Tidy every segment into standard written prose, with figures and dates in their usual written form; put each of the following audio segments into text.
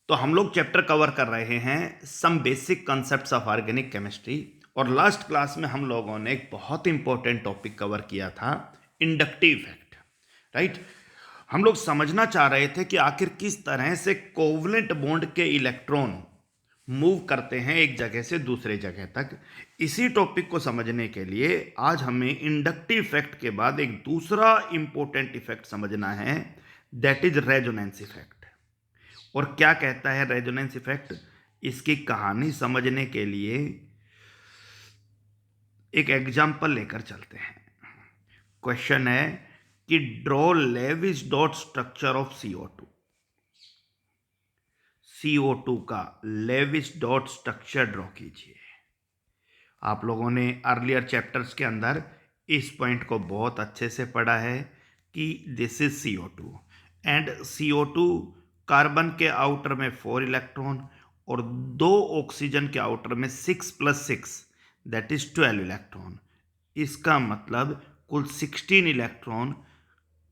तो हम लोग चैप्टर कवर कर रहे हैं some basic concepts of organic chemistry. और लास्ट क्लास में हम लोगों ने एक बहुत इंपॉर्टेंट टॉपिक कवर किया था, इंडक्टिव इफेक्ट। राइट। हम लोग समझना चाह रहे थे कि आखिर किस तरह से कोवलेंट बॉन्ड के इलेक्ट्रॉन मूव करते हैं एक जगह से दूसरे जगह तक। इसी टॉपिक को समझने के लिए आज हमें इंडक्टिव इफेक्ट के बाद एक दूसरा इंपॉर्टेंट इफेक्ट समझना है, दैट इज रेजोनेंस इफेक्ट। और क्या कहता है रेजोनेंस इफेक्ट, इसकी कहानी समझने के लिए एक एग्जाम्पल लेकर चलते हैं। क्वेश्चन है कि draw Lewis dot structure of CO2। CO2 का लेविस डॉट स्ट्रक्चर ड्रॉ कीजिए। आप लोगों ने अर्लियर चैप्टर्स के अंदर इस पॉइंट को बहुत अच्छे से पढ़ा है कि this is CO2 and CO2 carbon के आउटर में 4 इलेक्ट्रॉन और 2 ऑक्सीजन के आउटर में 6 + 6 दैट इज 12 इलेक्ट्रॉन। इसका मतलब कुल 16 इलेक्ट्रॉन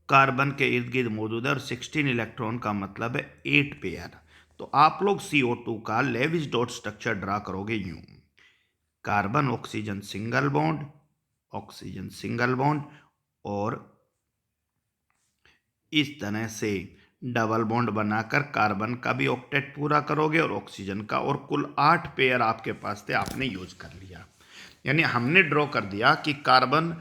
कार्बन के इर्द गिर्द मौजूद है और 16 इलेक्ट्रॉन का मतलब है 8 पेयर। तो आप लोग CO2 का लेविस डॉट स्ट्रक्चर ड्रा करोगे यूं, carbon oxygen single bond, oxygen single bond, और इस तरह से डबल बॉन्ड बनाकर कार्बन का भी ऑक्टेट पूरा करोगे और ऑक्सीजन का, और कुल 8 पेयर आपके पास थे, आपने यूज कर लिया। यानी हमने ड्रॉ कर दिया कि कार्बन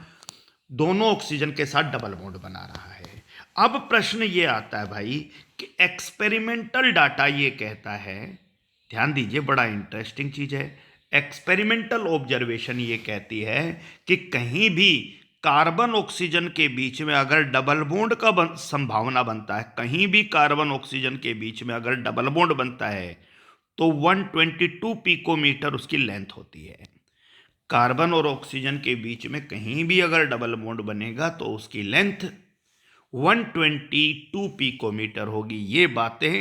दोनों ऑक्सीजन के साथ डबल बॉन्ड बना रहा है। अब प्रश्न ये आता है भाई कि एक्सपेरिमेंटल डाटा ये कहता है, ध्यान दीजिए बड़ा इंटरेस्टिंग चीज है, एक्सपेरिमेंटल ऑब्जर्वेशन ये कहती है कि कहीं भी कार्बन ऑक्सीजन के बीच में अगर डबल बॉन्ड का संभावना बनता है, कहीं भी कार्बन ऑक्सीजन के बीच में अगर डबल बॉन्ड बनता है तो 122 पिकोमीटर उसकी लेंथ होती है। कार्बन और ऑक्सीजन के बीच में कहीं भी अगर डबल बॉन्ड बनेगा तो उसकी लेंथ 122 पिकोमीटर होगी। ये बातें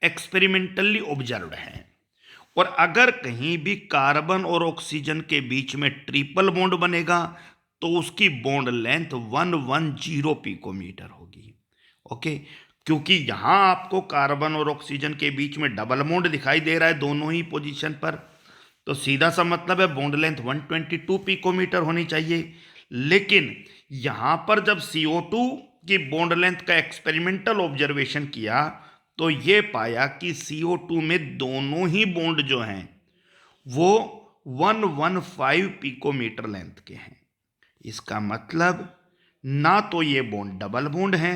एक्सपेरिमेंटली ऑब्जर्व्ड हैं। और अगर कहीं भी कार्बन और ऑक्सीजन के बीच में ट्रिपल बॉन्ड बनेगा तो उसकी बॉन्ड लेंथ 110 पिकोमीटर होगी। ओके, क्योंकि यहां आपको कार्बन और ऑक्सीजन के बीच में डबल बॉन्ड दिखाई दे रहा है दोनों ही पोजीशन पर, तो सीधा सा मतलब है बॉन्ड लेंथ 122 पिकोमीटर होनी चाहिए। लेकिन यहां पर जब CO2 की बॉन्ड लेंथ का एक्सपेरिमेंटल ऑब्जर्वेशन किया तो ये पाया कि CO2 में दोनों ही बॉन्ड जो हैं वो 115 पिकोमीटर लेंथ के हैं। इसका मतलब ना तो ये बॉन्ड डबल बॉन्ड है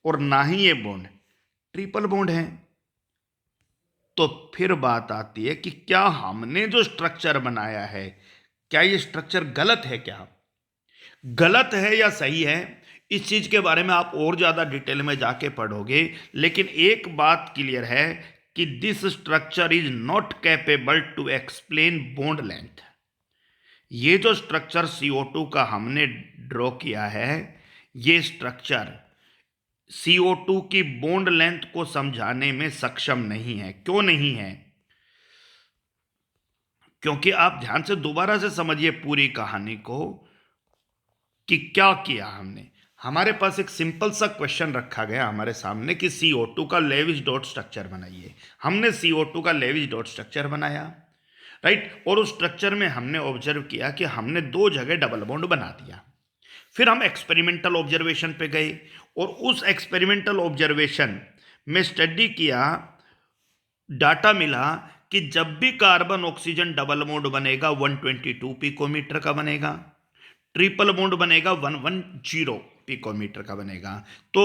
और ना ही ये बॉन्ड ट्रिपल बॉन्ड है। तो फिर बात आती है कि क्या हमने जो स्ट्रक्चर बनाया है, क्या ये स्ट्रक्चर गलत है, क्या गलत है या सही है, इस चीज के बारे में आप और ज्यादा डिटेल में जाके पढ़ोगे। लेकिन एक बात क्लियर है कि this structure is not capable to explain bond length. ये जो स्ट्रक्चर CO2 का हमने ड्रॉ किया है, ये स्ट्रक्चर CO2 की बॉन्ड लेंथ को समझाने में सक्षम नहीं है। क्यों नहीं है? क्योंकि आप ध्यान से दोबारा से समझिए पूरी कहानी को कि क्या किया हमने। हमारे पास एक सिंपल सा क्वेश्चन रखा गया हमारे सामने कि CO2 का लेविस डॉट स्ट्रक्चर बनाइए। हमने CO2 का लेविस डॉट स्ट्रक्चर बनाया, राइट। और उस स्ट्रक्चर में हमने ऑब्जर्व किया कि हमने 2 जगह डबल बॉन्ड बना दिया। फिर हम एक्सपेरिमेंटल ऑब्जर्वेशन पे गए और उस एक्सपेरिमेंटल ऑब्जर्वेशन में स्टडी किया, डाटा मिला कि जब भी कार्बन ऑक्सीजन डबल बॉन्ड बनेगा 122 पिकोमीटर का बनेगा, ट्रिपल बॉन्ड बनेगा 110 पिकोमीटर का बनेगा। तो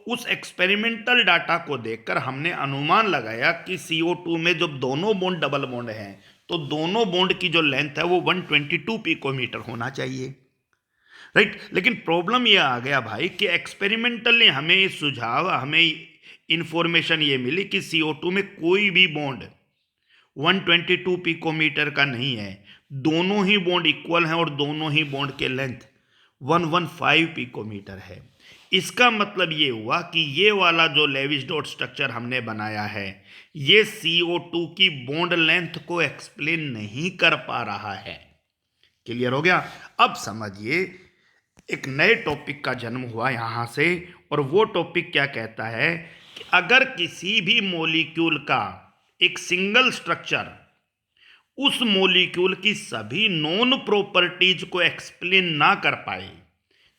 उस एक्सपेरिमेंटल डाटा को देखकर हमने अनुमान लगाया कि CO2 में जब दोनों बॉन्ड डबल बॉन्ड हैं तो दोनों बॉन्ड की जो लेंथ है वो 122 पिकोमीटर होना चाहिए, राइट। लेकिन प्रॉब्लम ये आ गया भाई कि एक्सपेरिमेंटली हमें सुझाव, हमें इंफॉर्मेशन ये मिली कि CO2 में कोई भी बॉन्ड 122 पिकोमीटर का नहीं है। दोनों ही बॉन्ड इक्वल हैं और दोनों ही बॉन्ड के लेंथ 115 पिकोमीटर है। इसका मतलब ये हुआ कि ये वाला जो लेविस डॉट स्ट्रक्चर हमने बनाया है ये CO2 की बॉन्ड लेंथ को एक्सप्लेन नहीं कर पा रहा है। क्लियर हो गया? अब समझिए एक नए टॉपिक का जन्म हुआ यहां से, और वो टॉपिक क्या कहता है कि अगर किसी भी मॉलिक्यूल का एक सिंगल स्ट्रक्चर उस मॉलिक्यूल की सभी नॉन प्रॉपर्टीज को एक्सप्लेन ना कर पाए,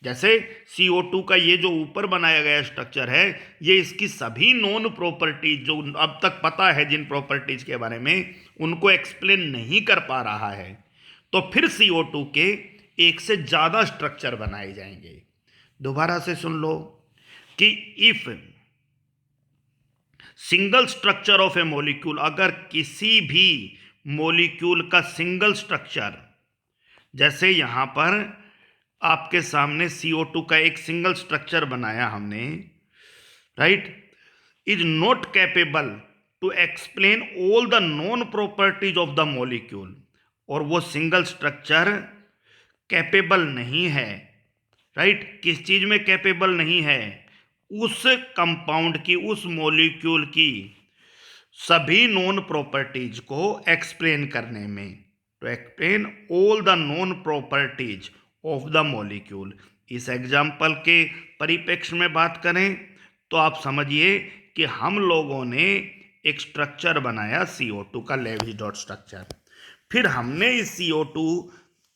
जैसे CO2 का ये जो ऊपर बनाया गया स्ट्रक्चर है, ये इसकी सभी नॉन प्रॉपर्टीज जो अब तक पता है जिन प्रॉपर्टीज के बारे में, उनको एक्सप्लेन नहीं कर पा रहा है, तो फिर CO2 के एक से ज़्यादा स्ट्रक्चर बनाए जाएंगे। दोबारा से सुन लो कि if single structure of a molecule, अगर किसी भी मॉलिक्यूल का सिंगल स्ट्रक्चर, जैसे यहां पर आपके सामने CO2 का एक सिंगल स्ट्रक्चर बनाया हमने, right, is not capable to explain all the known properties of the molecule, और वो सिंगल स्ट्रक्चर कैपेबल नहीं है, राइट, किस चीज में कैपेबल नहीं है, उस कंपाउंड की, उस मॉलिक्यूल की सभी नॉन प्रॉपर्टीज को एक्सप्लेन करने में, to explain all the known properties of the molecule. इस एग्जाम्पल के परिप्रेक्ष्य में बात करें तो आप समझिए कि हम लोगों ने एक स्ट्रक्चर बनाया CO2 का लेविस डॉट स्ट्रक्चर, फिर हमने इस CO2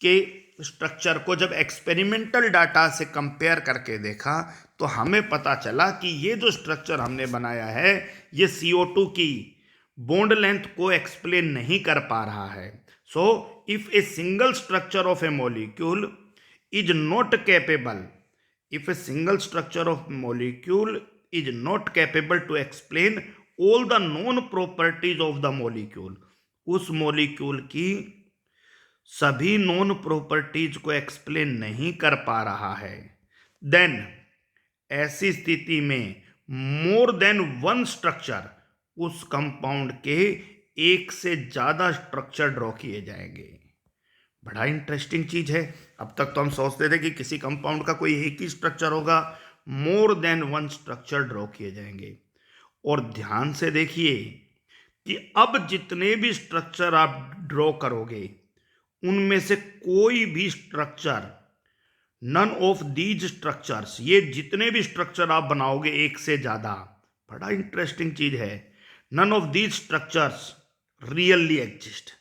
के स्ट्रक्चर को जब एक्सपेरिमेंटल डाटा से कंपेयर करके देखा तो हमें पता चला कि ये जो स्ट्रक्चर हमने बनाया है ये CO2 की बॉन्ड लेंथ को एक्सप्लेन नहीं कर पा रहा है। So if a single structure of a molecule is not capable, if a single structure of molecule is not capable to explain all the known properties of the molecule, उस molecule की सभी non properties को explain नहीं कर पा रहा है, then ऐसी स्थिति में मोर देन वन स्ट्रक्चर, उस कंपाउंड के एक से ज्यादा स्ट्रक्चर ड्रॉ किए जाएंगे। बड़ा इंटरेस्टिंग चीज है। अब तक तो हम सोचते थे कि किसी कंपाउंड का कोई एक ही स्ट्रक्चर होगा, more than one structure draw किए जाएंगे। और ध्यान से देखिए कि अब जितने भी स्ट्रक्चर आप ड्रॉ करोगे उनमें से कोई भी structure, none of these structures, ये जितने भी स्ट्रक्चर आप बनाओगे एक से ज्यादा, बड़ा इंटरेस्टिंग चीज है, none of these structures really exist,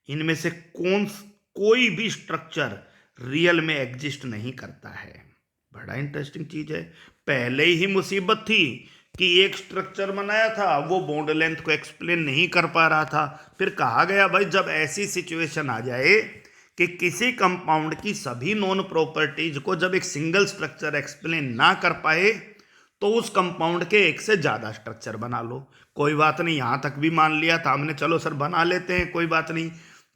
इनमें से कोई भी स्ट्रक्चर रियल में एग्जिस्ट नहीं करता है। बड़ा इंटरेस्टिंग चीज है। पहले ही मुसीबत थी कि एक स्ट्रक्चर बनाया था, वो बॉन्ड लेंथ को एक्सप्लेन नहीं कर पा रहा था। फिर कहा गया भाई जब ऐसी सिचुएशन आ जाए कि किसी कंपाउंड की सभी नॉन प्रॉपर्टीज को जब एक सिंगल स्ट्रक्चर एक्सप्लेन ना कर पाए तो उस कंपाउंड के एक से ज़्यादा स्ट्रक्चर बना लो। कोई बात नहीं, यहाँ तक भी मान लिया था हमने, चलो सर बना लेते हैं, कोई बात नहीं।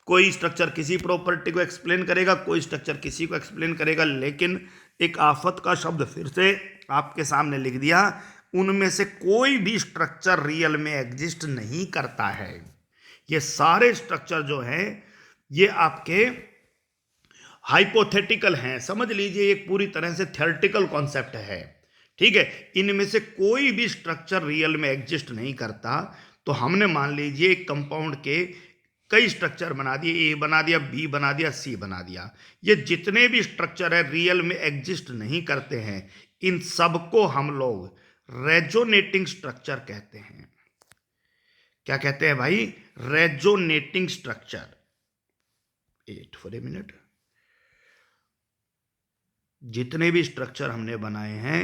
कोई स्ट्रक्चर किसी प्रॉपर्टी को एक्सप्लेन करेगा, कोई स्ट्रक्चर किसी को एक्सप्लेन करेगा, लेकिन एक आफत का शब्द फिर से आपके सामने लिख दिया, उनमें से कोई भी स्ट्रक्चर रियल में एग्जिस्ट नहीं करता है। ये सारे स्ट्रक्चर जो हैं ये आपके हाइपोथेटिकल हैं, समझ लीजिए एक पूरी तरह से थियोरेटिकल कॉन्सेप्ट है, ठीक है। इनमें से कोई भी स्ट्रक्चर रियल में एग्जिस्ट नहीं करता। तो हमने मान लीजिए एक कंपाउंड के कई स्ट्रक्चर बना दिए, ए बना दिया, बी बना दिया, सी बना दिया, ये जितने भी स्ट्रक्चर है रियल में एग्जिस्ट नहीं करते हैं। इन सबको हम लोग रेजोनेटिंग स्ट्रक्चर कहते हैं। क्या कहते हैं भाई? Resonating structure. Wait for a minute. जितने भी स्ट्रक्चर हमने बनाए हैं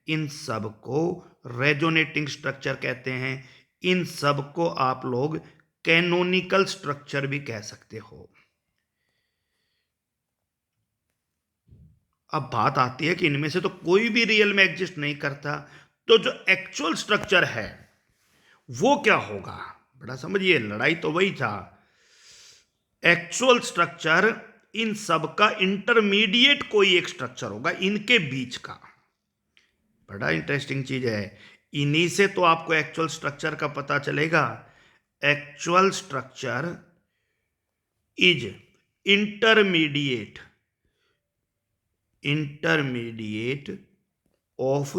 इन सबको रेजोनेटिंग स्ट्रक्चर कहते हैं। इन सबको आप लोग कैनोनिकल स्ट्रक्चर भी कह सकते हो। अब बात आती है कि इनमें से तो कोई भी रियल में एग्जिस्ट नहीं करता, तो जो एक्चुअल स्ट्रक्चर है वो क्या होगा? बड़ा समझिए, लड़ाई तो वही था। एक्चुअल स्ट्रक्चर इन सब का इंटरमीडिएट कोई एक स्ट्रक्चर होगा इनके बीच का। बड़ा इंटरेस्टिंग चीज है। इन्हीं से तो आपको एक्चुअल स्ट्रक्चर का पता चलेगा। Actual structure is intermediate of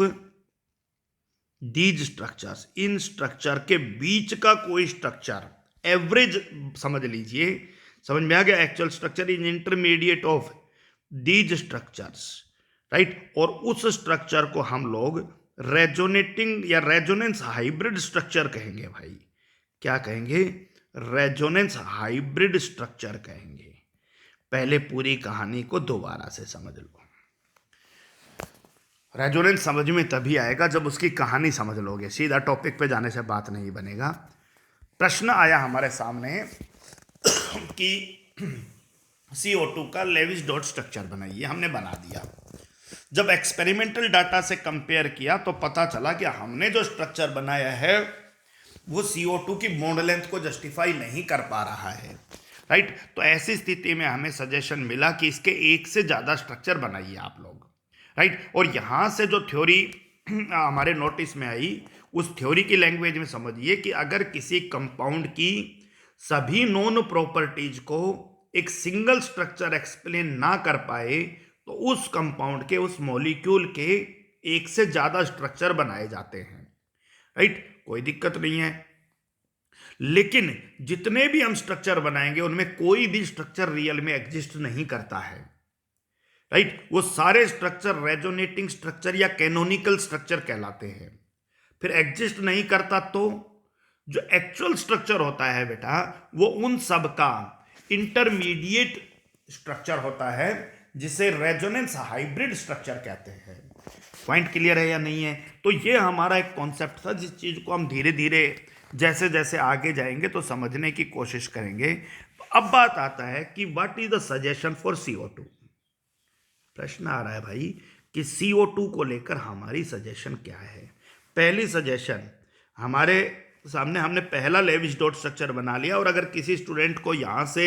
these structures. In structure के बीच का कोई स्ट्रक्चर, एवरेज समझ लीजिए, समझ में आ गया? Actual structure is intermediate of these structures, right. और उस स्ट्रक्चर को हम लोग रेजोनेटिंग या रेजोनेंस हाइब्रिड स्ट्रक्चर कहेंगे भाई। क्या कहेंगे? रेजोनेंस हाइब्रिड स्ट्रक्चर कहेंगे। पहले पूरी कहानी को दोबारा से समझ लो। रेजोनेंस समझ में तभी आएगा जब उसकी कहानी समझ लोगे, सीधा टॉपिक पे जाने से बात नहीं बनेगा। प्रश्न आया हमारे सामने कि CO2 का लेविस डॉट स्ट्रक्चर बनाइए, हमने बना दिया। जब एक्सपेरिमेंटल डाटा से कंपेयर किया तो पता चला कि हमने जो स्ट्रक्चर बनाया है वो CO2 की बॉन्ड लेंथ को जस्टिफाई नहीं कर पा रहा है, राइट। तो ऐसी स्थिति में हमें सजेशन मिला कि इसके एक से ज़्यादा स्ट्रक्चर बनाइए आप लोग, राइट। और यहाँ से जो थ्योरी हमारे नोटिस में आई, उस थ्योरी की लैंग्वेज में समझिए कि अगर किसी कंपाउंड की सभी नॉन प्रॉपर्टीज को एक सिंगल स्ट्रक्चर एक्सप्लेन ना कर पाए तो उस कंपाउंड के, उस मॉलिक्यूल के एक से ज़्यादा स्ट्रक्चर बनाए जाते हैं, राइट। कोई दिक्कत नहीं है। लेकिन जितने भी हम स्ट्रक्चर बनाएंगे उनमें कोई भी स्ट्रक्चर रियल में एग्जिस्ट नहीं करता है, राइट। वो सारे स्ट्रक्चर रेजोनेटिंग स्ट्रक्चर या कैनोनिकल स्ट्रक्चर कहलाते हैं। फिर एग्जिस्ट नहीं करता तो जो एक्चुअल स्ट्रक्चर होता है बेटा, वो उन सब का इंटरमीडिएट स्ट्रक्चर होता है जिसे रेजोनेंस हाइब्रिड स्ट्रक्चर कहते हैं। पॉइंट क्लियर है या नहीं है? तो ये हमारा एक कॉन्सेप्ट था जिस चीज को हम धीरे धीरे जैसे जैसे आगे जाएंगे तो समझने की कोशिश करेंगे। तो अब बात आता है कि what is the suggestion for CO2। प्रश्न आ रहा है भाई कि CO2 को लेकर हमारी सजेशन क्या है। पहली सजेशन हमारे सामने, हमने पहला लेविस डॉट स्ट्रक्चर बना लिया। और अगर किसी स्टूडेंट को यहाँ से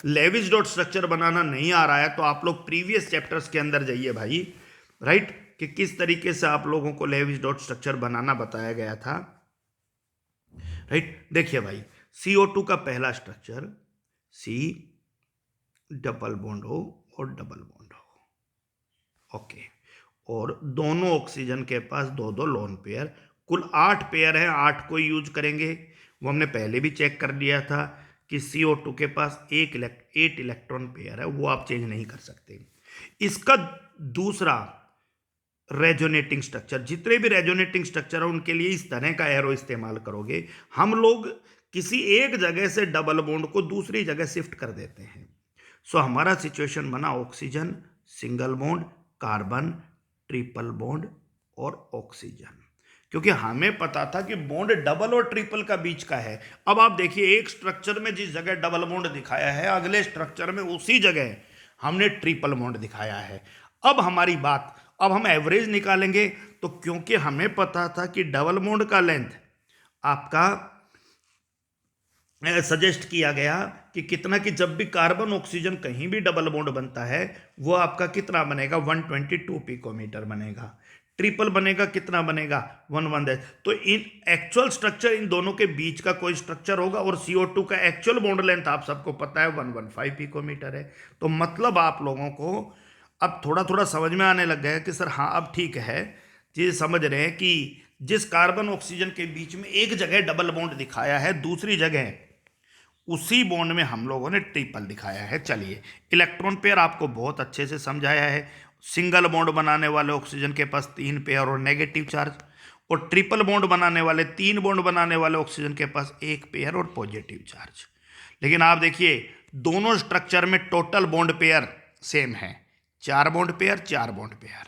लेविस डॉट स्ट्रक्चर बनाना नहीं आ रहा है तो आप लोग प्रीवियस चैप्टर्स के अंदर जाइए भाई, राइट, कि किस तरीके से आप लोगों को लेविस डॉट स्ट्रक्चर बनाना बताया गया था, राइट। देखिए भाई, CO2 का पहला स्ट्रक्चर C डबल बॉन्ड हो और डबल बॉन्ड हो, ओके। और दोनों ऑक्सीजन के पास दो दो लोन पेयर, कुल 8 पेयर हैं, 8 को यूज करेंगे। वो हमने पहले भी चेक कर लिया था कि CO2 के पास 8 इलेक्ट्रॉन पेयर है, वो आप चेंज नहीं कर सकते। इसका दूसरा रेजोनेटिंग स्ट्रक्चर, जितने भी रेजोनेटिंग स्ट्रक्चर है उनके लिए इस तरह का एरो इस्तेमाल करोगे। हम लोग किसी एक जगह से डबल बॉन्ड को दूसरी जगह शिफ्ट कर देते हैं। सो हमारा सिचुएशन बना oxygen single bond, carbon triple bond और ऑक्सीजन, क्योंकि हमें पता था कि बॉन्ड डबल और ट्रिपल का बीच का है। अब आप देखिए, एक स्ट्रक्चर में जिस जगह डबल बॉन्ड दिखाया है, अगले स्ट्रक्चर में उसी जगह हमने ट्रिपल बॉन्ड दिखाया है। अब हमारी बात, अब हम एवरेज निकालेंगे। तो क्योंकि हमें पता था कि डबल बॉन्ड का लेंथ आपका सजेस्ट किया गया कि कितना, कि जब भी कार्बन ऑक्सीजन कहीं भी डबल बॉन्ड बनता है वो आपका कितना बनेगा, 122 पिकोमीटर बनेगा। ट्रिपल बनेगा कितना बनेगा, 110। तो इन एक्चुअल स्ट्रक्चर, इन दोनों के बीच का कोई स्ट्रक्चर होगा। और CO2 का एक्चुअल बॉन्ड लेंथ आप सबको पता है 115 पिकोमीटर है। तो मतलब आप लोगों को अब थोड़ा थोड़ा समझ में आने लग गया है कि सर हाँ अब ठीक है, ये समझ रहे हैं कि जिस कार्बन ऑक्सीजन के बीच में एक जगह डबल बॉन्ड दिखाया है, दूसरी जगह उसी बॉन्ड में हम लोगों ने ट्रिपल दिखाया है। चलिए, इलेक्ट्रॉन पेयर आपको बहुत अच्छे से समझाया है। सिंगल बॉन्ड बनाने वाले ऑक्सीजन के पास 3 पेयर और नेगेटिव चार्ज, और ट्रिपल बॉन्ड बनाने वाले, 3 बॉन्ड बनाने वाले ऑक्सीजन के पास 1 पेयर और पॉजिटिव चार्ज। लेकिन आप देखिए, दोनों स्ट्रक्चर में टोटल बॉन्ड पेयर सेम है, 4 बॉन्ड पेयर 4 बॉन्ड पेयर।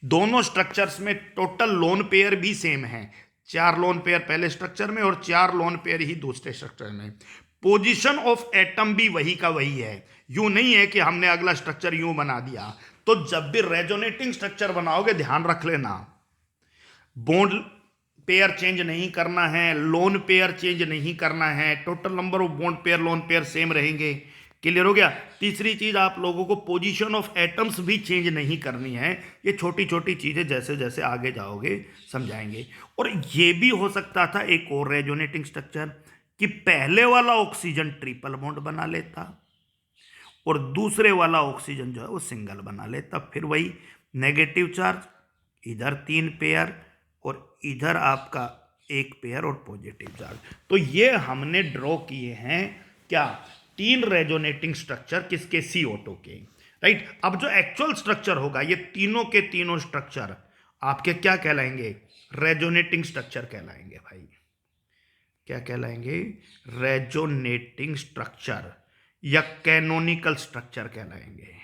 दोनों स्ट्रक्चर्स में टोटल लोन पेयर भी सेम है, 4 लोन पेयर पहले स्ट्रक्चर में और 4 लोन पेयर ही दूसरे स्ट्रक्चर में। पोजीशन ऑफ एटम भी वही का वही है। यूं नहीं है कि हमने अगला स्ट्रक्चर यूं बना दिया। तो जब भी रेजोनेटिंग स्ट्रक्चर बनाओगे ध्यान रख लेना, बॉन्ड पेयर चेंज नहीं करना है, लोन पेयर चेंज नहीं करना है, total number of bond pair lone pair same रहेंगे। क्लियर हो गया? तीसरी चीज, आप लोगों को पोजीशन ऑफ एटम्स भी चेंज नहीं करनी है। ये छोटी छोटी चीजें जैसे जैसे आगे जाओगे समझाएंगे। और ये भी हो सकता था एक और रेजोनेटिंग स्ट्रक्चर, कि पहले वाला ऑक्सीजन ट्रिपल बॉन्ड बना लेता और दूसरे वाला ऑक्सीजन जो है वो सिंगल बना लेता। फिर वही नेगेटिव चार्ज, इधर 3 पेयर और इधर आपका 1 पेयर और पॉजिटिव चार्ज। तो ये हमने ड्रॉ किए हैं क्या, 3 रेजोनेटिंग स्ट्रक्चर, किसके, CO2 के, राइट। अब जो एक्चुअल स्ट्रक्चर होगा, ये तीनों के तीनों स्ट्रक्चर आपके क्या कहलाएंगे, रेजोनेटिंग स्ट्रक्चर कहलाएंगे भाई। क्या कहलाएंगे? रेजोनेटिंग स्ट्रक्चर या कैनोनिकल स्ट्रक्चर कहलाएंगे,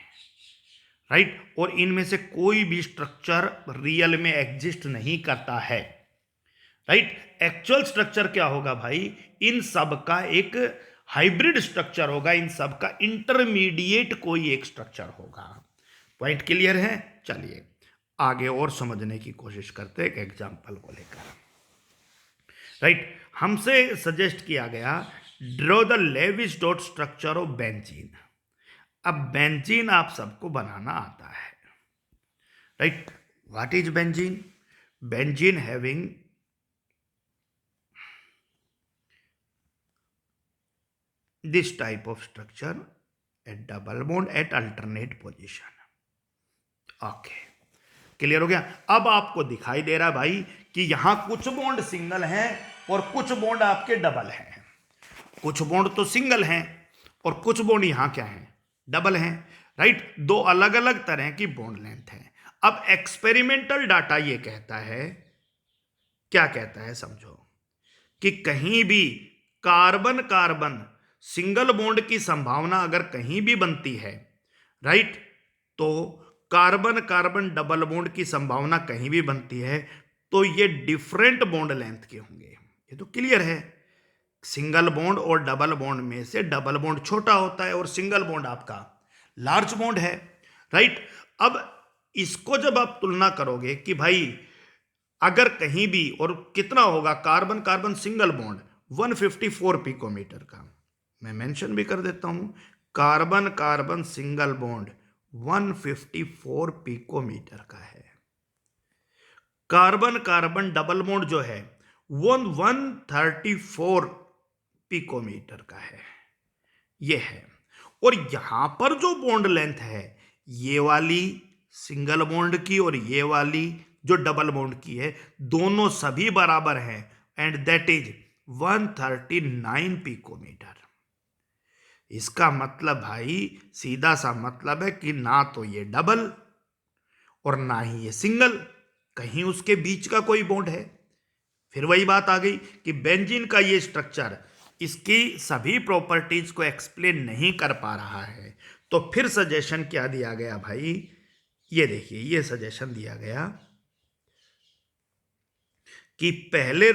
राइट। और इनमें से कोई भी स्ट्रक्चर रियल में एग्जिस्ट नहीं करता है, राइट। एक्चुअल स्ट्रक्चर क्या होगा भाई? इन सब का एक हाइब्रिड स्ट्रक्चर होगा, इन सब का इंटरमीडिएट कोई एक स्ट्रक्चर होगा। पॉइंट क्लियर है? चलिए आगे और समझने की कोशिश करते हैं एक एग्जांपल को लेकर, राइट। हमसे सजेस्ट किया गया draw the Lewis dot structure of benzene. अब बेंजीन आप सबको बनाना आता है, right. What is benzene? Benzene having this type of structure a double bond at alternate position। Okay, clear हो गया? अब आपको दिखाई दे रहा है भाई कि यहां कुछ बॉन्ड सिंगल हैं और कुछ बॉन्ड आपके डबल हैं। कुछ बॉन्ड तो सिंगल हैं और कुछ बॉन्ड यहां क्या हैं? डबल हैं, राइट। दो अलग अलग तरह की बॉन्ड लेंथ है। अब एक्सपेरिमेंटल डाटा ये कहता है, क्या कहता है समझो, कि कहीं भी कार्बन कार्बन सिंगल बॉन्ड की संभावना अगर कहीं भी बनती है, राइट, तो कार्बन कार्बन डबल बॉन्ड की संभावना कहीं भी बनती है तो ये डिफरेंट बॉन्ड लेंथ के होंगे। ये तो क्लियर है। सिंगल बॉन्ड और डबल बॉन्ड में से डबल बॉन्ड छोटा होता है और सिंगल बॉन्ड आपका लार्ज बॉन्ड है, राइट। अब इसको जब आप तुलना करोगे कि भाई अगर कहीं भी, और कितना होगा carbon carbon single bond 154 picometer का, मैं मेंशन भी कर देता हूं, carbon carbon single bond 154 picometer का है। कार्बन कार्बन डबल बॉन्ड जो है वो 134 पिकोमीटर का है, ये है। और यहां पर जो बॉन्ड लेंथ है ये वाली सिंगल बॉन्ड की और ये वाली जो डबल बॉन्ड की है, दोनों सभी बराबर हैं, एंड दैट इज 139 पिकोमीटर। इसका मतलब भाई सीधा सा मतलब है कि ना तो ये डबल और ना ही ये सिंगल, कहीं उसके बीच का कोई बॉन्ड है। फिर वही बात आ गई कि बेंजीन का ये स्ट्रक्चर इसकी सभी प्रॉपर्टीज को एक्सप्लेन नहीं कर पा रहा है। तो फिर सजेशन क्या दिया गया भाई? ये देखिए, ये सजेशन दिया गया कि पहले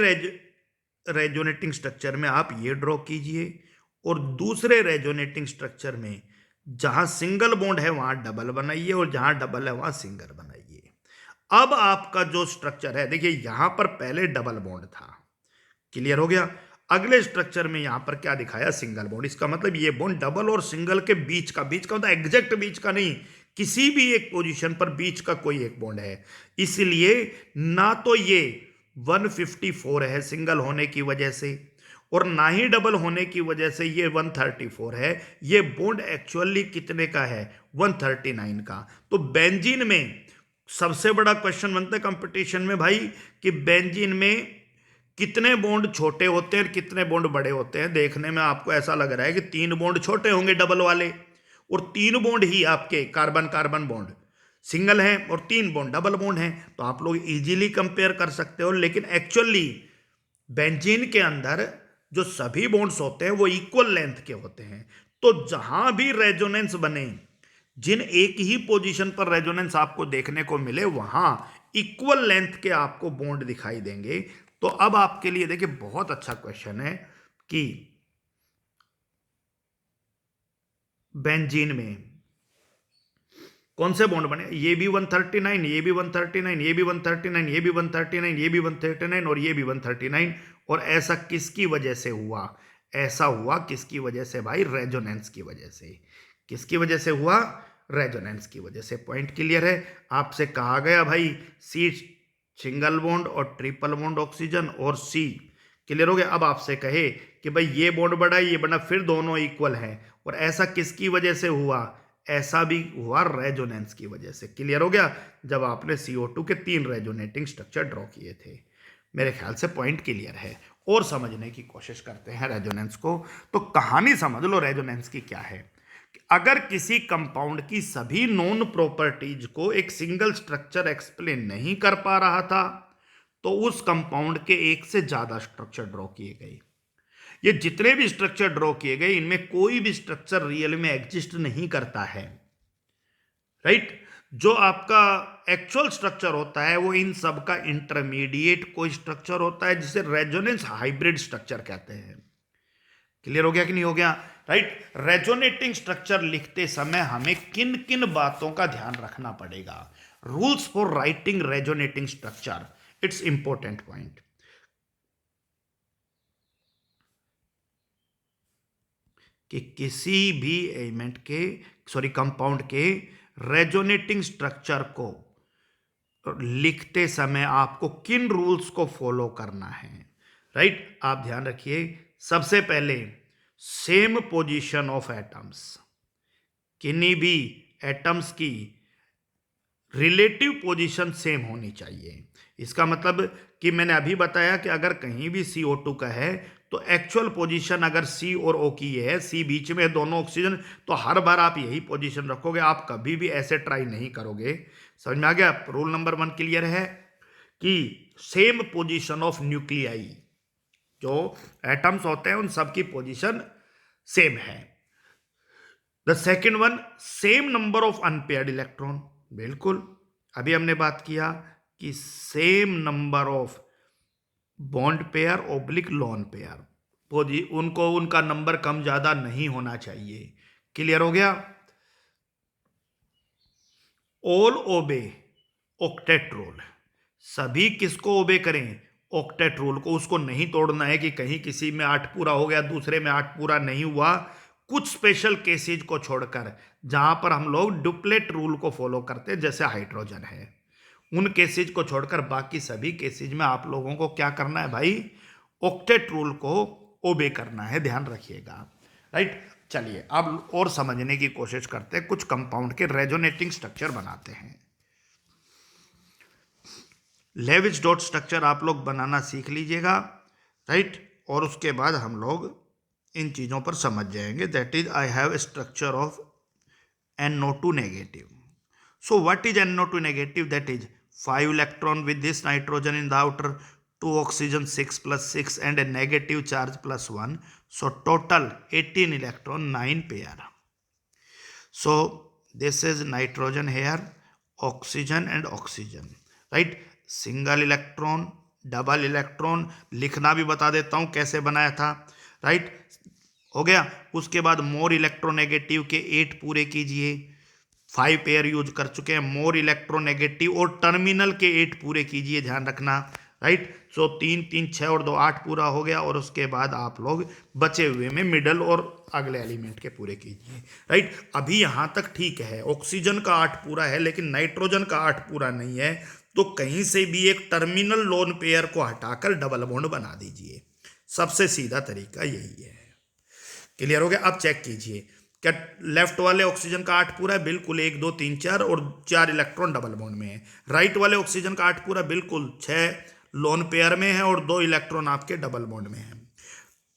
रेजोनेटिंग स्ट्रक्चर में आप ये ड्रॉ कीजिए और दूसरे रेजोनेटिंग स्ट्रक्चर में जहां सिंगल बॉन्ड है वहां डबल बनाइए और जहां डबल है वहां सिंगल बनाइए। अब आपका जो स्ट्रक्चर है, देखिए यहां पर पहले डबल बॉन्ड था, क्लियर हो गया। अगले स्ट्रक्चर में यहां पर क्या दिखाया? Single bond. इसका मतलब ये बॉन्ड डबल और सिंगल के बीच का मतलब एग्जैक्ट बीच का नहीं, किसी भी एक पोजीशन पर बीच का कोई एक बॉन्ड है। इसलिए ना तो ये 154 है सिंगल होने की वजह से और ना ही डबल होने की वजह से ये 134 है। ये बॉन्ड एक्चुअली कितने का है? 139 का। तो बेंजीन में सबसे बड़ा क्वेश्चन बनता है कंपटीशन में भाई कि बेंजीन में कितने बॉन्ड छोटे होते हैं और कितने बॉन्ड बड़े होते हैं। देखने में आपको ऐसा लग रहा है कि 3 बॉन्ड छोटे होंगे डबल वाले और 3 बॉन्ड ही आपके कार्बन कार्बन बॉन्ड सिंगल हैं और 3 बॉन्ड डबल बॉन्ड हैं। तो आप लोग इजीली कंपेयर कर सकते हो, लेकिन एक्चुअली बेंजीन के अंदर जो सभी बॉन्ड्स होते हैं वो इक्वल लेंथ के होते हैं। तो जहां भी रेजोनेंस बने, जिन एक ही पोजीशन पर रेजोनेंस आपको देखने को मिले, वहां इक्वल लेंथ के आपको बॉन्ड दिखाई देंगे। तो अब आपके लिए देखिए बहुत अच्छा क्वेश्चन है कि बेंजीन में कौन से बॉन्ड बने? ये भी 139, ये भी 139, ये भी 139, ये भी 139, ये भी 139 और ये भी 139। और ऐसा किसकी वजह से हुआ? ऐसा हुआ किसकी वजह से भाई? रेजोनेंस की वजह से। किसकी वजह से हुआ? रेजोनेंस की वजह से। पॉइंट क्लियर है? आपसे कहा गया भाई सी सिंगल बॉन्ड और ट्रिपल बॉन्ड ऑक्सीजन और सी, क्लियर हो गया। अब आपसे कहे कि भाई ये बॉन्ड बड़ा ये बड़ा, फिर दोनों इक्वल हैं, और ऐसा किसकी वजह से हुआ? ऐसा भी हुआ रेजोनेंस की वजह से। क्लियर हो गया? जब आपने CO2 के 3 रेजोनेटिंग स्ट्रक्चर ड्रॉ किए थे। मेरे ख्याल से पॉइंट क्लियर है। और समझने की कोशिश करते हैं रेजोनेंस को। तो कहानी समझ लो रेजोनेंस की क्या है। अगर किसी कंपाउंड की सभी नॉन प्रॉपर्टीज को एक सिंगल स्ट्रक्चर एक्सप्लेन नहीं कर पा रहा था तो उस कंपाउंड के एक से ज्यादा स्ट्रक्चर ड्रॉ किए गए। ये जितने भी स्ट्रक्चर ड्रॉ किए गए इनमें कोई भी स्ट्रक्चर रियल में एग्जिस्ट नहीं करता है, राइट। जो आपका एक्चुअल स्ट्रक्चर होता है वो इन सब का इंटरमीडिएट कोई स्ट्रक्चर होता है जिसे रेजोनेंस हाइब्रिड स्ट्रक्चर कहते हैं। क्लियर हो गया कि नहीं हो गया, राइट। रेजोनेटिंग स्ट्रक्चर लिखते समय हमें किन किन बातों का ध्यान रखना पड़ेगा, rules for writing resonating structure, it's important point. कि किसी भी एलिमेंट के कंपाउंड के रेजोनेटिंग स्ट्रक्चर को लिखते समय आपको किन रूल्स को फॉलो करना है, राइट। आप ध्यान रखिए, सबसे पहले सेम पोजीशन ऑफ एटम्स, किन्हीं भी एटम्स की रिलेटिव पोजीशन सेम होनी चाहिए। इसका मतलब कि मैंने अभी बताया कि अगर कहीं भी CO2 का है तो एक्चुअल पोजीशन अगर C और O की है, C बीच में है दोनों ऑक्सीजन, तो हर बार आप यही पोजीशन रखोगे, आप कभी भी ऐसे ट्राई नहीं करोगे। समझ में आ गया? रूल नंबर 1 क्लियर है कि सेम पोजीशन ऑफ न्यूक्लियाई, जो एटम्स होते हैं उन सब की पोजीशन सेम है। The second one, same number of unpaired electron, बिल्कुल अभी हमने बात किया कि same number of bond pair oblique lone pair, उनको उनका नंबर कम ज्यादा नहीं होना चाहिए। क्लियर हो गया? ऑल ओबे ऑक्टेट रूल, सभी किसको ओबे करें? ऑक्टेट रूल को। उसको नहीं तोड़ना है कि कहीं किसी में 8 पूरा हो गया दूसरे में 8 पूरा नहीं हुआ, कुछ स्पेशल केसेज को छोड़कर जहां पर हम लोग डुप्लेट रूल को फॉलो करते हैं, जैसे हाइड्रोजन है, उन केसेज को छोड़कर बाकी सभी केसेज में आप लोगों को क्या करना है भाई? ऑक्टेट रूल को ओबे करना है, ध्यान रखिएगा, राइट। चलिए अब और समझने की कोशिश करते हैं, कुछ कंपाउंड के रेजोनेटिंग स्ट्रक्चर बनाते हैं। लेविस डॉट स्ट्रक्चर आप लोग बनाना सीख लीजिएगा, राइट। और उसके बाद हम लोग इन चीज़ों पर समझ जाएंगे। That is I have structure of NO2 negative. So what is NO2 negative? That is 5 electron with this nitrogen in the outer, 2 oxygen 6 plus 6 and a negative charge plus 1. So total 18 electron, 9 pair. So this is nitrogen here, oxygen and oxygen, right? Single electron, double electron, लिखना भी बता देता हूं कैसे बनाया था, right. हो गया। उसके बाद मोर इलेक्ट्रोनेगेटिव के 8 पूरे कीजिए, 5 पेयर यूज कर चुके हैं। मोर इलेक्ट्रोनेगेटिव और टर्मिनल के 8 पूरे कीजिए, ध्यान रखना, राइट। सो 3 3 6 और 2 8 पूरा हो गया। और उसके बाद आप लोग बचे हुए में मिडल और अगले एलिमेंट के पूरे कीजिए, राइट। अभी यहां तक ठीक है, ऑक्सीजन का 8 पूरा है लेकिन नाइट्रोजन का 8 पूरा नहीं है, तो कहीं से भी एक टर्मिनल लोन पेयर को हटाकर डबल बॉन्ड बना दीजिए। सबसे सीधा तरीका यही है। क्लियर हो गया? अब चेक कीजिए, क्या लेफ्ट वाले ऑक्सीजन का 8 पूरा है? बिल्कुल, 1 2 3 4 और 4 इलेक्ट्रॉन डबल बॉन्ड में है। राइट वाले ऑक्सीजन का 8 पूरा, बिल्कुल 6 लोन पेयर में है और 2 इलेक्ट्रॉन आपके डबल बॉन्ड में है।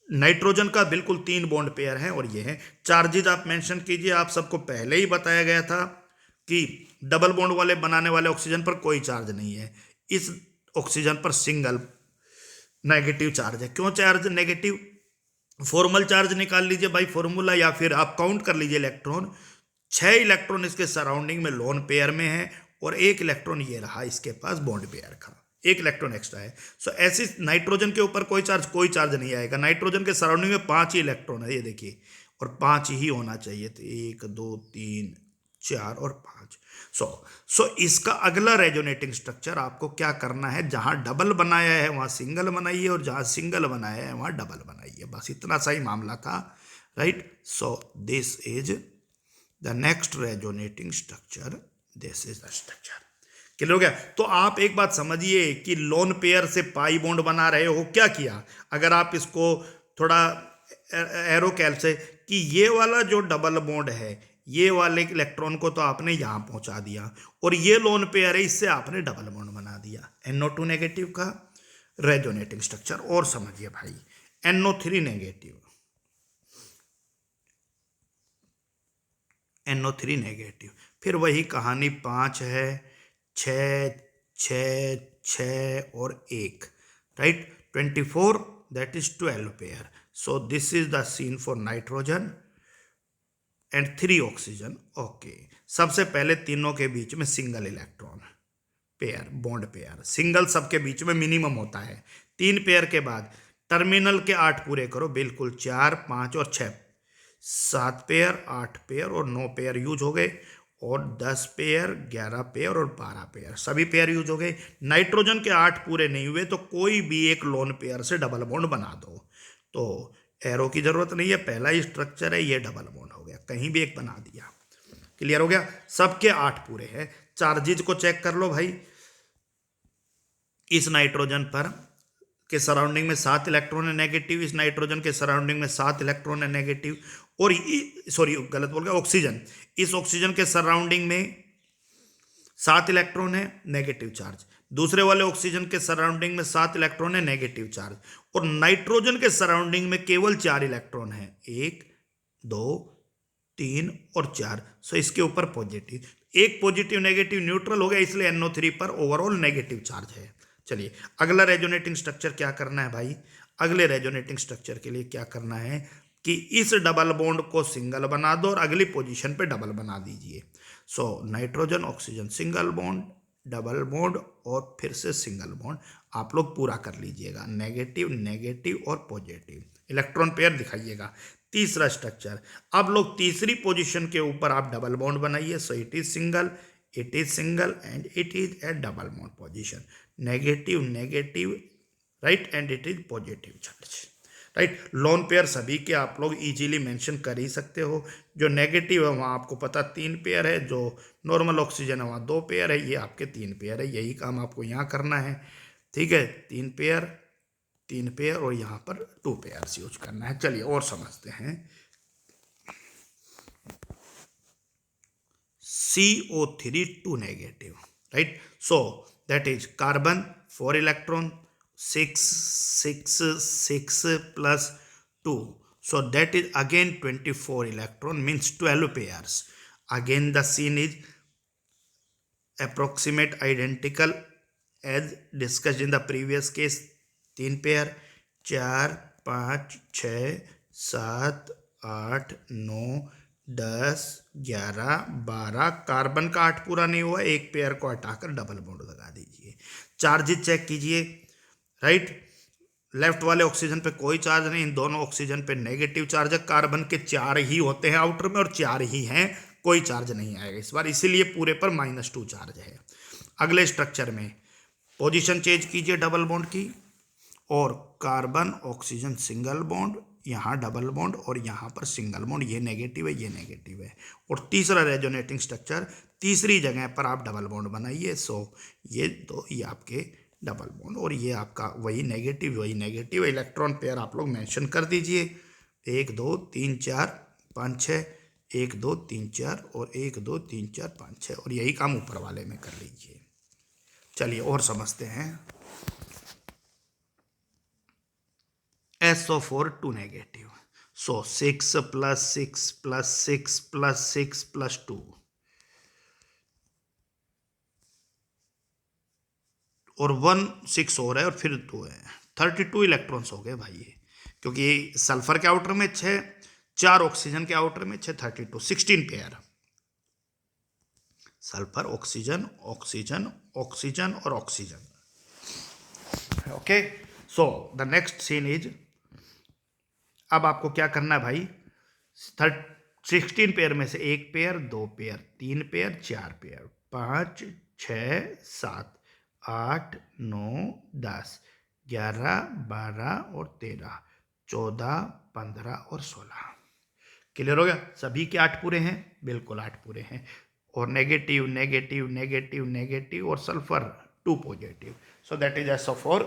नाइट्रोजन का बिल्कुल 3 बॉन्ड पेयर है और ये है। चार्जेज आप मेंशन कीजिए, आप सबको पहले ही बताया गया था कि डबल बॉन्ड वाले बनाने वाले ऑक्सीजन पर कोई चार्ज नहीं है, इस ऑक्सीजन पर सिंगल नेगेटिव चार्ज है। क्यों चार्ज नेगेटिव? फॉर्मल चार्ज निकाल लीजिए भाई फॉर्मूला, या फिर आप काउंट कर लीजिए इलेक्ट्रॉन। 6 इलेक्ट्रॉन इसके सराउंडिंग में लोन पेयर में है और 1 इलेक्ट्रॉन ये रहा इसके पास बॉन्ड पेयर का, 1 इलेक्ट्रॉन एक्स्ट्रा है। सो ऐसी नाइट्रोजन के ऊपर कोई चार्ज नहीं आएगा। नाइट्रोजन के सराउंडिंग में 5 ही इलेक्ट्रॉन है, ये देखिए, और 5 ही होना चाहिए। तो 1 2 3 4 और 5। सो इसका अगला रेजोनेटिंग स्ट्रक्चर आपको क्या करना है, जहां डबल बनाया है वहां सिंगल बनाइए और जहां सिंगल बनाया है वहां डबल बनाइए। बस इतना सा ही मामला था, right. So this is the next resonating structure, this is the structure. Clear हो गया? तो आप एक बात समझिए कि लोन पेयर से पाई बॉन्ड बना रहे हो, क्या किया? अगर आप इसको थोड़ा एरो कैल से, कि ये वाला जो डबल बॉन्ड है, ये वाले इलेक्ट्रॉन को तो आपने यहां पहुंचा दिया और ये लोन पेयर है, इससे आपने डबल बॉन्ड बना दिया। NO2 नेगेटिव का रेजोनेटिंग स्ट्रक्चर और समझिए भाई। NO3 नेगेटिव, NO3 नेगेटिव, फिर वही कहानी, 5 है, 6 6 6 और 1, right. 24 that is 12 pair. So this is the scene for nitrogen and 3 oxygen. Okay, सबसे पहले तीनों के बीच में single electron pair, bond pair, single सबके बीच में मिनिमम होता है। 3 पेयर के बाद टर्मिनल के 8 पूरे करो, बिल्कुल 4, 5 और 6, 7 पेयर, 8 पेयर और 9 पेयर यूज हो गए, और 10 पेयर, 11 पेयर और 12 पेयर, सभी पेयर यूज हो गए। नाइट्रोजन के 8 पूरे नहीं हुए तो कोई भी एक लोन पेयर से डबल बॉन्ड बना दो। तो एरो की जरूरत नहीं है, पहला ही स्ट्रक्चर है, ये डबल बॉन्ड हो गया, कहीं भी एक बना दिया। क्लियर हो गया, सबके 8 पूरे हैं। चार्जेज को चेक कर लो भाई, इस नाइट्रोजन पर के सराउंडिंग में 7 इलेक्ट्रॉन है नेगेटिव, इस नाइट्रोजन के सराउंडिंग में 7 इलेक्ट्रॉन है नेगेटिव, और सॉरी गलत बोल गया, ऑक्सीजन, इस ऑक्सीजन के सराउंडिंग में 7 इलेक्ट्रॉन है नेगेटिव चार्ज, दूसरे वाले ऑक्सीजन के सराउंडिंग में 7 इलेक्ट्रॉन है नेगेटिव चार्ज, और नाइट्रोजन के सराउंडिंग में केवल 4 इलेक्ट्रॉन है, 1, 2, 3 और 4। सो इसके ऊपर पॉजिटिव, एक पॉजिटिव नेगेटिव न्यूट्रल हो गया, इसलिए NO3 पर ओवरऑल नेगेटिव चार्ज है। चलिए अगला रेजोनेटिंग स्ट्रक्चर क्या करना है भाई, अगले रेजोनेटिंग स्ट्रक्चर के लिए क्या करना है कि इस डबल बॉन्ड को सिंगल बना दो और अगली पोजीशन पे डबल बना दीजिए। So nitrogen oxygen single bond, double bond और फिर से सिंगल बॉन्ड, आप लोग पूरा कर लीजिएगा, नेगेटिव नेगेटिव और पॉजिटिव, इलेक्ट्रॉन पेयर दिखाइएगा। तीसरा स्ट्रक्चर, अब लोग तीसरी पोजीशन के ऊपर आप डबल बॉन्ड बनाइए। So it is single and it is A double bond position, negative negative right, and it is positive charge right. Lone pair सभी के आप लोग इजीली मेंशन कर ही सकते हो, जो नेगेटिव है वहाँ आपको पता 3 पेयर है, जो नॉर्मल ऑक्सीजन है वहाँ 2 पेयर है, ये आपके 3 पेयर है, यही काम आपको यहाँ करना है। ठीक है, 3 पेयर और यहाँ पर 2 पेयर यूज करना है। चलिए और समझते हैं। CO3 2 negative, right? So that is carbon 4 electron, 6 plus 2. So that is again 24 electron, means 12 pairs. Again the scene is approximate identical as discussed in the previous case. 3 pair, 4, 5, 6, 7, 8, 9, 10, 11, 12, carbon का 8 पूरा नहीं हुआ, एक पेयर को हटाकर double bond लगा दीजिए। Charges check कीजिए राइट, लेफ्ट वाले ऑक्सीजन पे कोई चार्ज नहीं, इन दोनों ऑक्सीजन पे नेगेटिव चार्ज है, कार्बन के 4 ही होते हैं आउटर में और 4 ही हैं, कोई चार्ज नहीं आएगा इस बार, इसीलिए पूरे पर -2 चार्ज है। अगले स्ट्रक्चर में पोजीशन चेंज कीजिए डबल बॉन्ड की, और कार्बन ऑक्सीजन सिंगल बॉन्ड, यहाँ डबल बॉन्ड और यहाँ पर सिंगल बॉन्ड, ये नेगेटिव है ये नेगेटिव है। और तीसरा रेजोनेटिंग स्ट्रक्चर, तीसरी जगह पर आप डबल बॉन्ड बनाइए। सो ये दो, ये आपके डबल बॉन्ड और ये आपका वही नेगेटिव इलेक्ट्रॉन पेयर आप लोग मेंशन कर दीजिए, 1 2 3 4 5 6, 1 2 3 4 और 1 2 3 4 5 6, और यही काम ऊपर वाले में कर लीजिए। चलिए और समझते हैं। SO4 2 negative, so 6 plus 6 plus 6 plus 6 plus 2, और 1 6 हो रहा है और फिर 2 है, 32 इलेक्ट्रॉन्स हो गए भाई ये, क्योंकि सल्फर के आउटर में 6, 4 ऑक्सीजन के आउटर में 6, 32, 16 pair, sulphur oxygen oxygen oxygen और oxygen. Okay, so the next scene is, अब आपको क्या करना है भाई, 16 पेयर में से 1 पेयर, 2 पेयर, 3 पेयर, 4 पेयर, 5 6 7 8 9 10 11 12 और 13 14 15 और 16। क्लियर हो गया, सभी के 8 पूरे हैं, बिल्कुल 8 पूरे हैं, और नेगेटिव नेगेटिव नेगेटिव नेगेटिव और sulphur 2 positive. So that is SO4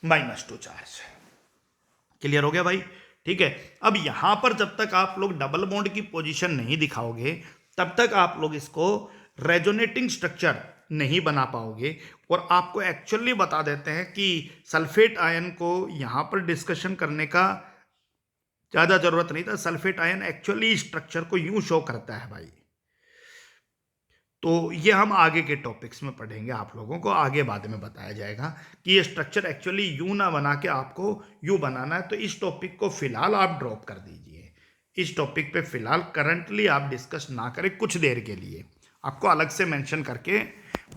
-2 charge. Clear हो गया भाई, ठीक है। अब यहां पर जब तक आप लोग डबल बॉन्ड की पोजीशन नहीं दिखाओगे तब तक आप लोग इसको रेजोनेटिंग स्ट्रक्चर नहीं बना पाओगे। और आपको एक्चुअली बता देते हैं कि सल्फेट आयन को यहां पर डिस्कशन करने का ज्यादा जरूरत नहीं था, सल्फेट आयन एक्चुअली स्ट्रक्चर को यूं शो करता है भाई। तो ये हम आगे के टॉपिक्स में पढ़ेंगे, आप लोगों को आगे बाद में बताया जाएगा कि ये स्ट्रक्चर एक्चुअली यूं ना बना के आपको यूं बनाना है। तो इस टॉपिक को फिलहाल आप ड्रॉप कर दीजिए, इस टॉपिक पे फिलहाल करंटली आप डिस्कस ना करें, कुछ देर के लिए आपको अलग से मेंशन करके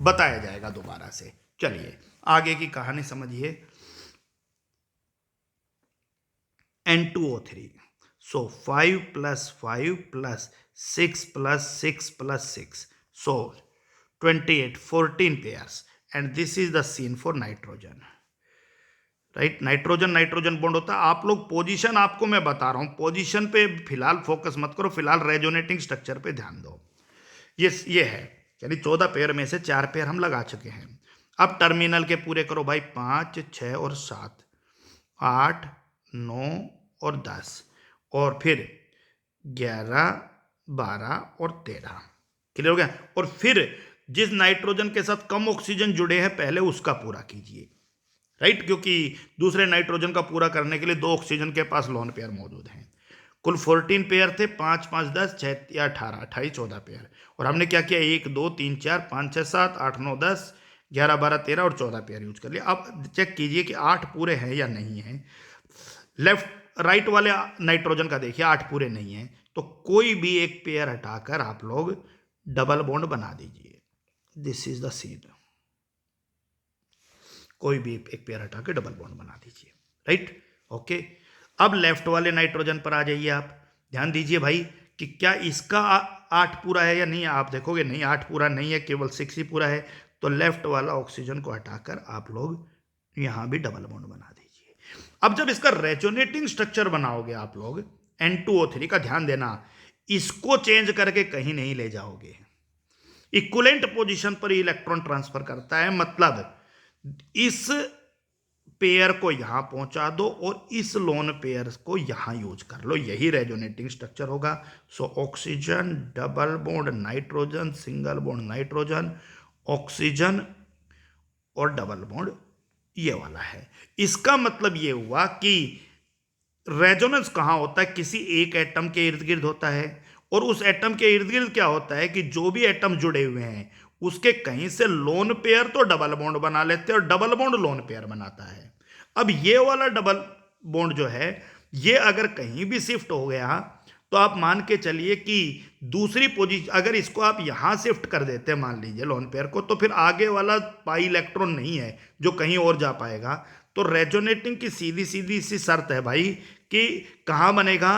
बताया जाएगा दोबारा से। चलिए आगे की कहानी समझिए। N2O3, so 5 plus 5 plus 6 plus 6 plus 6, so 28, 14 pairs, and this is the scene for nitrogen, right. Nitrogen nitrogen bond होता है। आप लोग पोजीशन, आपको मैं बता रहा हूं, पोजीशन पे फिलहाल फोकस मत करो, फिलहाल रेजोनेटिंग स्ट्रक्चर पे ध्यान दो। ये है, यानी 14 पेयर में से 4 पेयर हम लगा चुके हैं। अब टर्मिनल के पूरे करो भाई, 5, 6 और 7, 8, 9 और 10, और फिर 11, 12 और 13। क्लियर हो गया। और फिर जिस नाइट्रोजन के साथ कम ऑक्सीजन जुड़े हैं पहले उसका पूरा कीजिए, राइट, क्योंकि दूसरे नाइट्रोजन का पूरा करने के लिए 2 ऑक्सीजन के पास लोन पेयर मौजूद हैं। कुल 14 पेयर थे, 5, 5, 10, 6 या 18, 28, 14 पेयर। और हमने क्या किया, 1, 2, 3, 4, 5, 6, 7, 8, 9, 10, 11, 12, 13 और 14 पेयर यूज कर लिया। अब चेक कीजिए कि 8 पूरे हैं या नहीं है। लेफ्ट राइट वाले नाइट्रोजन का देखिए 8 पूरे नहीं है, तो कोई भी एक पेयर हटाकर आप लोग डबल बॉन्ड बना दीजिए। दिस इज द सीन, कोई भी एक पेयर हटा के डबल बॉन्ड बना दीजिए, राइट, ओके। अब लेफ्ट वाले नाइट्रोजन पर आ जाइए। आप ध्यान दीजिए भाई कि क्या इसका 8 पूरा है या नहीं। आप देखोगे नहीं, 8 पूरा नहीं है, केवल 6 ही पूरा है। तो लेफ्ट वाला ऑक्सीजन को हटाकर आप लोग यहां भी डबल बॉन्ड बना दीजिए। अब जब इसका रेजोनेटिंग स्ट्रक्चर बनाओगे आप लोग N2O3 का, ध्यान देना, इसको चेंज करके कहीं नहीं ले जाओगे, इक्विवेलेंट पोजीशन पर इलेक्ट्रॉन ट्रांसफर करता है। मतलब इस पेयर को यहां पहुंचा दो और इस लोन पेयर को यहां यूज कर लो, यही रेजोनेटिंग स्ट्रक्चर होगा। So oxygen double bond nitrogen, single bond nitrogen, oxygen और डबल बॉन्ड ये वाला है। इसका मतलब ये हुआ कि रेजोनेंस कहां होता है, किसी एक एटम के इर्द गिर्द होता है। और उस एटम के इर्द गिर्द क्या होता है कि जो भी एटम जुड़े हुए हैं उसके कहीं से लोन पेयर तो डबल बॉन्ड बना लेते हैं और डबल बॉन्ड लोन पेयर बनाता है। अब ये वाला डबल बॉन्ड जो है ये अगर कहीं भी शिफ्ट हो गया तो आप मान के चलिए कि दूसरी पोजीशन, अगर इसको आप यहां शिफ्ट कर देते हैं मान लीजिए लोन पेयर को, तो फिर आगे वाला पाई इलेक्ट्रॉन नहीं है जो कहीं और जा पाएगा। तो रेजोनेटिंग की सीधी सीधी सी शर्त है भाई कि कहां बनेगा,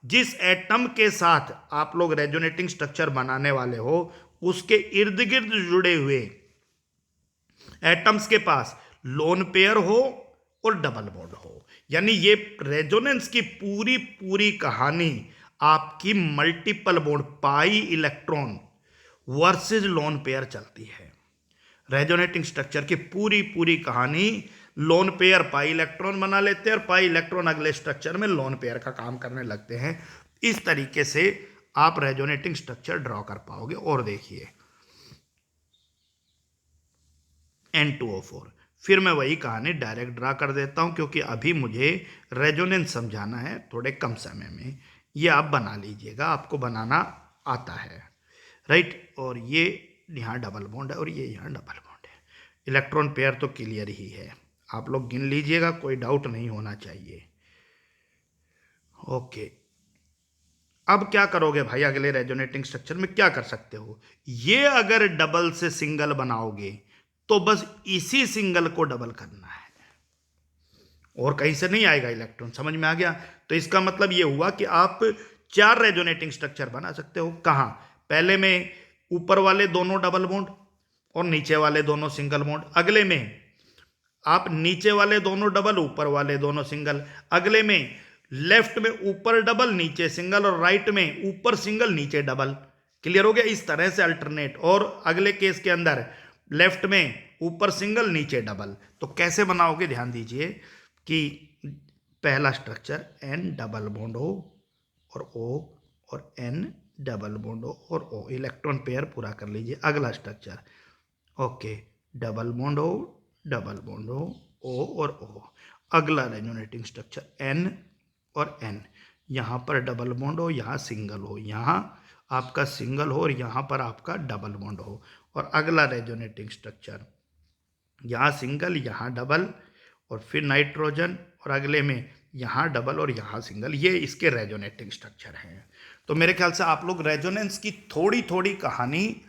जिस एटम के साथ आप लोग रेजोनेटिंग स्ट्रक्चर बनाने वाले हो उसके इर्द गिर्द जुड़े हुए एटम्स के पास लोन पेयर हो और डबल बॉन्ड हो। यानी ये रेजोनेंस की पूरी पूरी कहानी आपकी multiple bond pi electron versus lone pair चलती है। रेजोनेटिंग स्ट्रक्चर की पूरी पूरी कहानी, लोन पेयर पाई इलेक्ट्रॉन बना लेते हैं और पाई इलेक्ट्रॉन अगले स्ट्रक्चर में लोन पेयर का काम करने लगते हैं। इस तरीके से आप रेजोनेटिंग स्ट्रक्चर ड्रॉ कर पाओगे। और देखिए N2O4, फिर मैं वही कहानी डायरेक्ट ड्रा कर देता हूं क्योंकि अभी मुझे रेजोनेंस समझाना है थोड़े कम समय में। ये आप बना लीजिएगा, आपको बनाना आता है, राइट। और ये यहाँ डबल बॉन्ड है और ये यहाँ डबल बॉन्ड है। इलेक्ट्रॉन पेयर तो क्लियर ही है, आप लोग गिन लीजिएगा, कोई डाउट नहीं होना चाहिए। ओके, अब क्या करोगे भाई, अगले रेजोनेटिंग स्ट्रक्चर में क्या कर सकते हो, ये अगर डबल से सिंगल बनाओगे तो बस इसी सिंगल को डबल करना है और कहीं से नहीं आएगा इलेक्ट्रॉन। समझ में आ गया। तो इसका मतलब ये हुआ कि आप 4 रेजोनेटिंग स्ट्रक्चर बना सकते हो। कहां, पहले में ऊपर वाले दोनों डबल बॉन्ड और नीचे वाले दोनों सिंगल बॉन्ड, अगले में आप नीचे वाले दोनों डबल ऊपर वाले दोनों सिंगल, अगले में लेफ्ट में ऊपर डबल नीचे सिंगल और राइट में ऊपर सिंगल नीचे डबल। क्लियर हो गया। इस तरह से अल्टरनेट। और अगले केस के अंदर लेफ्ट में ऊपर सिंगल नीचे डबल। तो कैसे बनाओगे, ध्यान दीजिए कि पहला स्ट्रक्चर N डबल बॉन्ड हो और O और N डबल बॉन्ड हो और O, इलेक्ट्रॉन पेयर पूरा कर लीजिए। अगला स्ट्रक्चर ओके, डबल बॉन्ड हो, डबल बॉन्ड हो, O और O। अगला रेजोनेटिंग स्ट्रक्चर N और N, यहाँ पर डबल बॉन्ड हो, यहाँ सिंगल हो, यहाँ आपका सिंगल हो और यहाँ पर आपका डबल बॉन्ड हो। और अगला रेजोनेटिंग स्ट्रक्चर, यहाँ सिंगल, यहाँ डबल, और फिर नाइट्रोजन, और अगले में यहाँ डबल और यहाँ सिंगल। ये इसके रेजोनेटिंग स्ट्रक्चर हैं। तो मेरे ख्याल से आप लोग रेजोनेंस की थोड़ी थोड़ी कहानी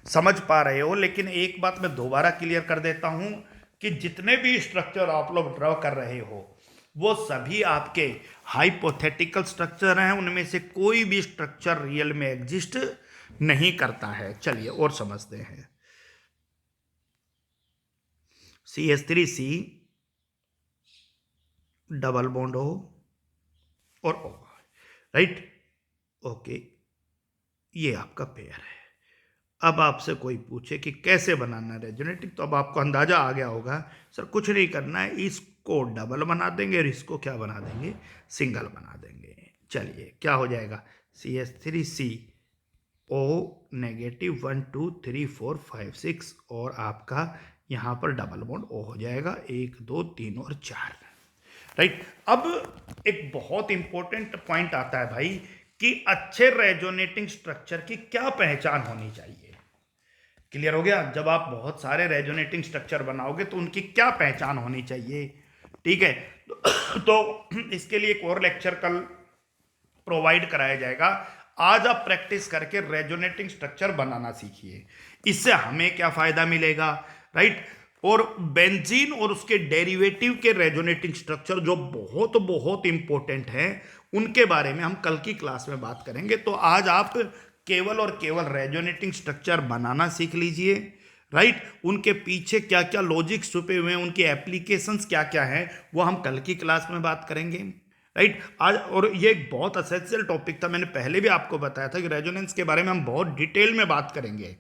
समझ पा रहे हो, लेकिन एक बात मैं दोबारा क्लियर कर देता हूं कि जितने भी स्ट्रक्चर आप लोग ड्रॉ कर रहे हो वो सभी आपके हाइपोथेटिकल स्ट्रक्चर हैं, उनमें से कोई भी स्ट्रक्चर रियल में एग्जिस्ट नहीं करता है। चलिए और समझते हैं। CH3C डबल बॉन्ड हो और O, राइट, ओके, ये आपका पेयर है। अब आपसे कोई पूछे कि कैसे बनाना रेजोनेटिंग, तो अब आपको अंदाजा आ गया होगा, सर कुछ नहीं करना है, इसको डबल बना देंगे और इसको क्या बना देंगे, सिंगल बना देंगे। चलिए क्या हो जाएगा, CH3CO नेगेटिव 1 2 3 4 5 6, और आपका यहाँ पर डबल बॉन्ड O हो जाएगा 1 2 3 और 4, राइट। अब एक बहुत इंपॉर्टेंट पॉइंट आता है भाई कि अच्छे रेजोनेटिंग स्ट्रक्चर की क्या पहचान होनी चाहिए। क्लियर हो गया? जब आप बहुत सारे रेजोनेटिंग स्ट्रक्चर बनाओगे तो उनकी क्या पहचान होनी चाहिए, ठीक है। तो इसके लिए एक और लेक्चर कल प्रोवाइड कराया जाएगा। आज आप प्रैक्टिस करके रेजोनेटिंग स्ट्रक्चर बनाना सीखिए, इससे हमें क्या फायदा मिलेगा, राइट। और बेंजीन और उसके डेरिवेटिव के रेजोनेटिंग स्ट्रक्चर जो बहुत बहुत इंपॉर्टेंट हैं, उनके बारे में हम कल की क्लास में बात करेंगे। तो आज आप केवल और केवल रेजोनेटिंग स्ट्रक्चर बनाना सीख लीजिए, राइट। उनके पीछे क्या क्या लॉजिक्स छुपे हुए हैं, उनके एप्लीकेशंस क्या क्या हैं, वो हम कल की क्लास में बात करेंगे, राइट। आज और ये एक बहुत असेंशियल टॉपिक था, मैंने पहले भी आपको बताया था कि रेजोनेंस के बारे में हम बहुत डिटेल में बात करेंगे,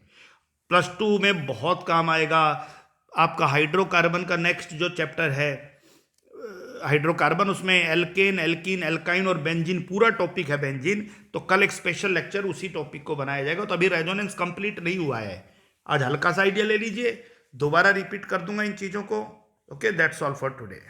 +2 में बहुत काम आएगा आपका। हाइड्रोकार्बन का नेक्स्ट जो चैप्टर है हाइड्रोकार्बन, उसमें एल्केन, एल्कीन, एल्काइन और बेंजीन पूरा टॉपिक है बेंजीन। तो कल एक स्पेशल लेक्चर उसी टॉपिक को बनाया जाएगा। तो अभी रेजोनेंस कंप्लीट नहीं हुआ है, आज हल्का सा आइडिया ले लीजिए, दोबारा रिपीट कर दूंगा इन चीज़ों को। Okay, that's all for today.